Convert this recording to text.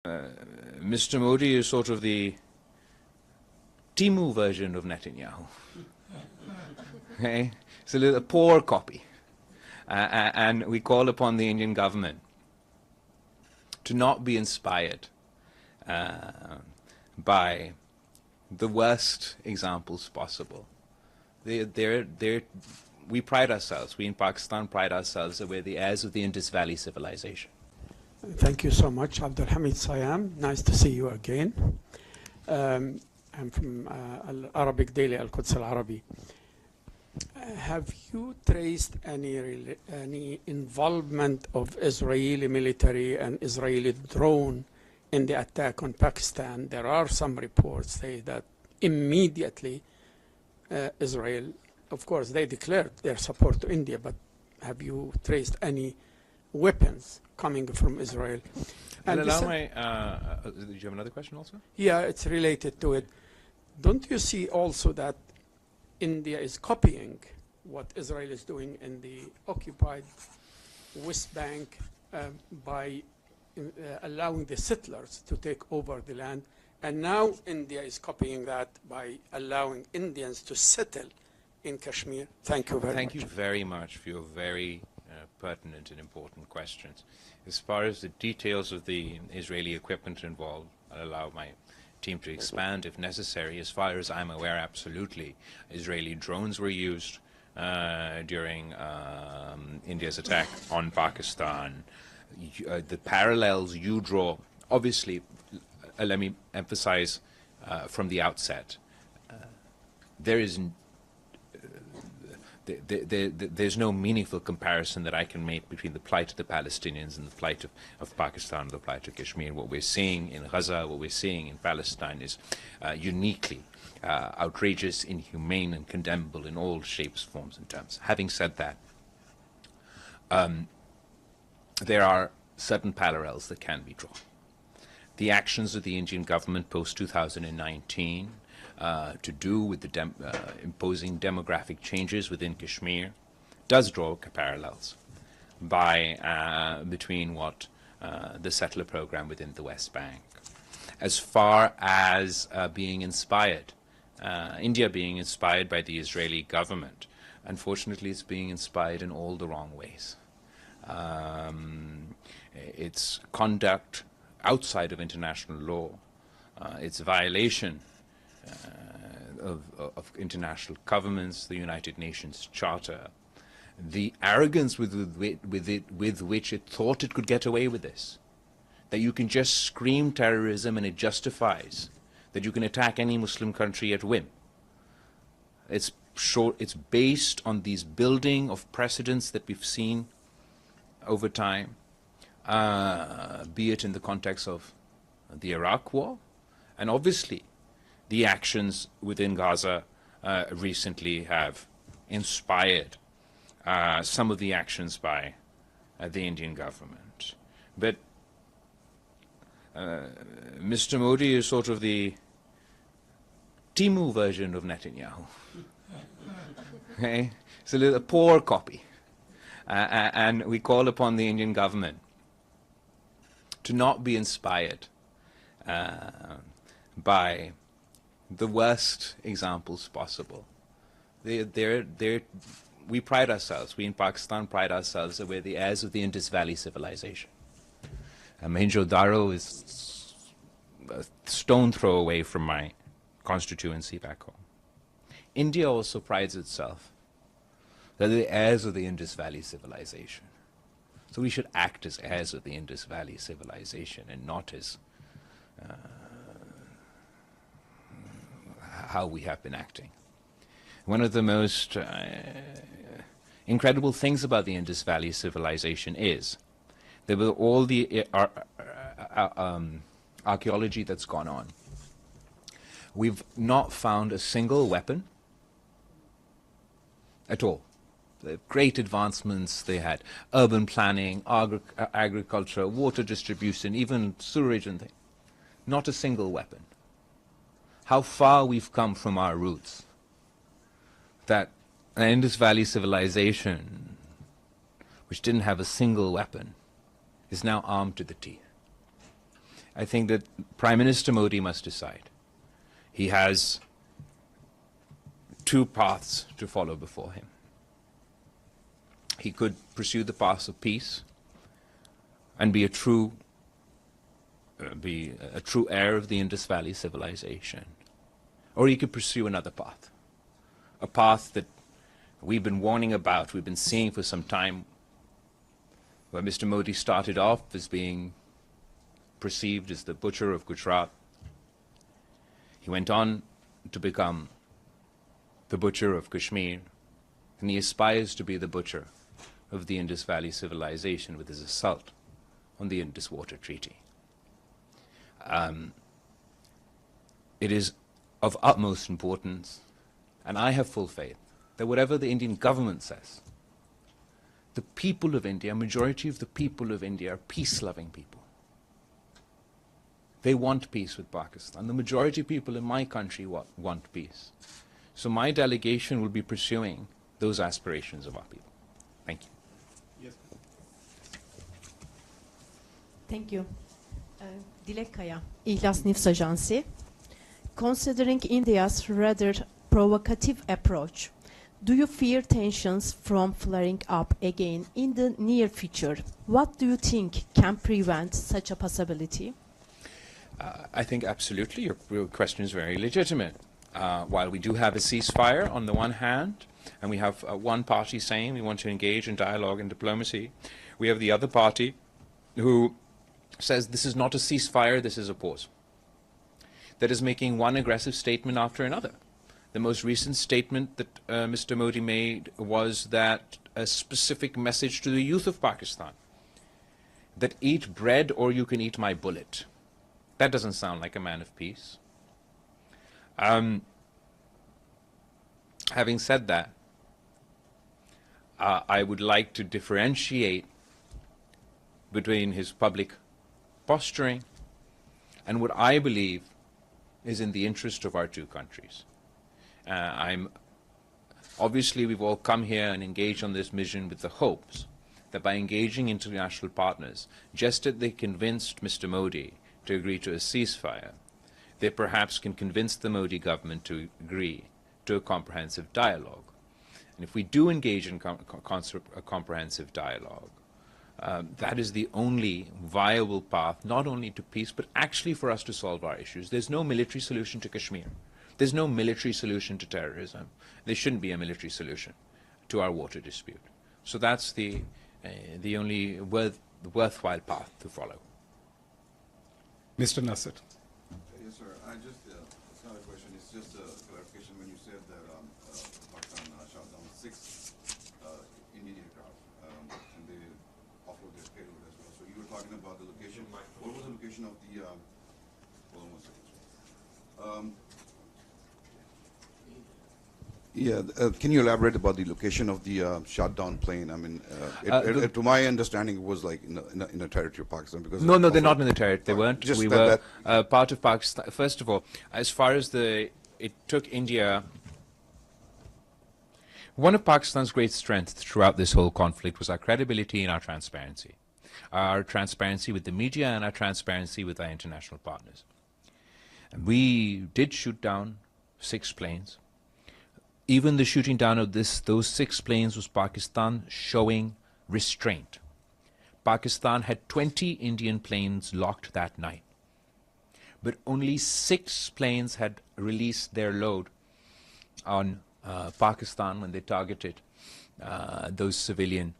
Mr. Modi is sort of the Temu version of Netanyahu. Okay? It's a poor copy. And we call upon the Indian government to not be inspired by the worst examples possible. We pride ourselves, we in Pakistan pride ourselves that we're the heirs of the Indus Valley civilization. Thank you so much, Abdul Hamid Sayam. Nice to see you again. I'm from Arabic Daily, Al-Quds Al-Arabi. Have you traced any involvement of Israeli military and Israeli drone in the attack on Pakistan? There are some reports say that immediately Israel, of course, they declared their support to India, but have you traced any weapons coming from Israel? And do you have another question also? Yeah, it's related to it. Don't you see also that India is copying what Israel is doing in the occupied West Bank by allowing the settlers to take over the land? And now India is copying that by allowing Indians to settle in Kashmir. Thank you very much. Thank you very much for your very pertinent and important questions. As far as the details of the Israeli equipment involved, I'll allow my team to expand if necessary. As far as I'm aware, absolutely, Israeli drones were used during India's attack on Pakistan. The parallels you draw, obviously, let me emphasize from the outset, there's no meaningful comparison that I can make between the plight of the Palestinians and the plight of Pakistan, the plight of Kashmir. What we're seeing in Gaza, what we're seeing in Palestine is uniquely outrageous, inhumane, and condemnable in all shapes, forms, and terms. Having said that, there are certain parallels that can be drawn. The actions of the Indian government post-2019 to do with the imposing demographic changes within Kashmir does draw parallels between what the settler program within the West Bank. As far as being inspired, India being inspired by the Israeli government, unfortunately it's being inspired in all the wrong ways. Its conduct outside of international law, its violation of international governments, the United Nations Charter, the arrogance with which it thought it could get away with this, that you can just scream terrorism and it justifies that you can attack any Muslim country at whim. It's based on these building of precedents that we've seen over time, be it in the context of the Iraq War, and obviously the actions within Gaza recently have inspired some of the actions by the Indian government. But Mr. Modi is sort of the Temu version of Netanyahu. Okay? It's a poor copy. And we call upon the Indian government to not be inspired by the worst examples possible. We pride ourselves, we in Pakistan pride ourselves that we're the heirs of the Indus Valley civilization. Mohenjo-Daro is a stone throw away from my constituency back home. India also prides itself that they're the heirs of the Indus Valley civilization. So we should act as heirs of the Indus Valley civilization and not as how we have been acting. One of the most incredible things about the Indus Valley civilization is that with all the archaeology that's gone on, we've not found a single weapon at all. The great advancements they had, urban planning, agriculture, water distribution, even sewerage and things. Not a single weapon. How far we've come from our roots. That an Indus Valley civilization, which didn't have a single weapon, is now armed to the teeth. I think that Prime Minister Modi must decide. He has two paths to follow before him. He could pursue the path of peace and be a true heir of the Indus Valley civilization. Or he could pursue another path, a path that we've been warning about, we've been seeing for some time, where Mr. Modi started off as being perceived as the butcher of Gujarat. He went on to become the butcher of Kashmir, and he aspires to be the butcher of the Indus Valley civilization with his assault on the Indus Water Treaty. It is of utmost importance, and I have full faith, that whatever the Indian government says, the people of India, majority of the people of India are peace-loving people. They want peace with Pakistan. The majority of people in my country want peace. So my delegation will be pursuing those aspirations of our people. Thank you. Yes. Thank you. Dilek Kaya, İhlas News Agency. Considering India's rather provocative approach, do you fear tensions from flaring up again in the near future? What do you think can prevent such a possibility? I think absolutely your question is very legitimate. While we do have a ceasefire on the one hand, and we have one party saying we want to engage in dialogue and diplomacy, we have the other party who says this is not a ceasefire, this is a pause. That is making one aggressive statement after another. The most recent statement that Mr. Modi made was that a specific message to the youth of Pakistan, that eat bread or you can eat my bullet. That doesn't sound like a man of peace. Having said that, I would like to differentiate between his public posturing and what I believe is in the interest of our two countries. Obviously, we've all come here and engaged on this mission with the hopes that by engaging international partners, just as they convinced Mr. Modi to agree to a ceasefire, they perhaps can convince the Modi government to agree to a comprehensive dialogue. And if we do engage in a comprehensive dialogue, that is the only viable path, not only to peace, but actually for us to solve our issues. There's no military solution to Kashmir. There's no military solution to terrorism. There shouldn't be a military solution to our water dispute. So that's the only worthwhile path to follow. Mr. Nasser. Yes, sir. It's not a question, it's just a clarification. When you said that Pakistan shot down 6 Indian aircraft and they offload their payload as well. So you were talking about the location. What was the location of the, hold on one second. Can you elaborate about the location of the shot down plane? I mean, to my understanding, it was like in a territory of Pakistan. Because No, they're not in the territory. They weren't. Just we were part of Pakistan. First of all, as far as it took India. One of Pakistan's great strengths throughout this whole conflict was our credibility and our transparency. Our transparency with the media and our transparency with our international partners. And we did shoot down 6 planes. Even the shooting down of those 6 planes was Pakistan showing restraint. Pakistan had 20 Indian planes locked that night. But only 6 planes had released their load on Pakistan when they targeted those civilian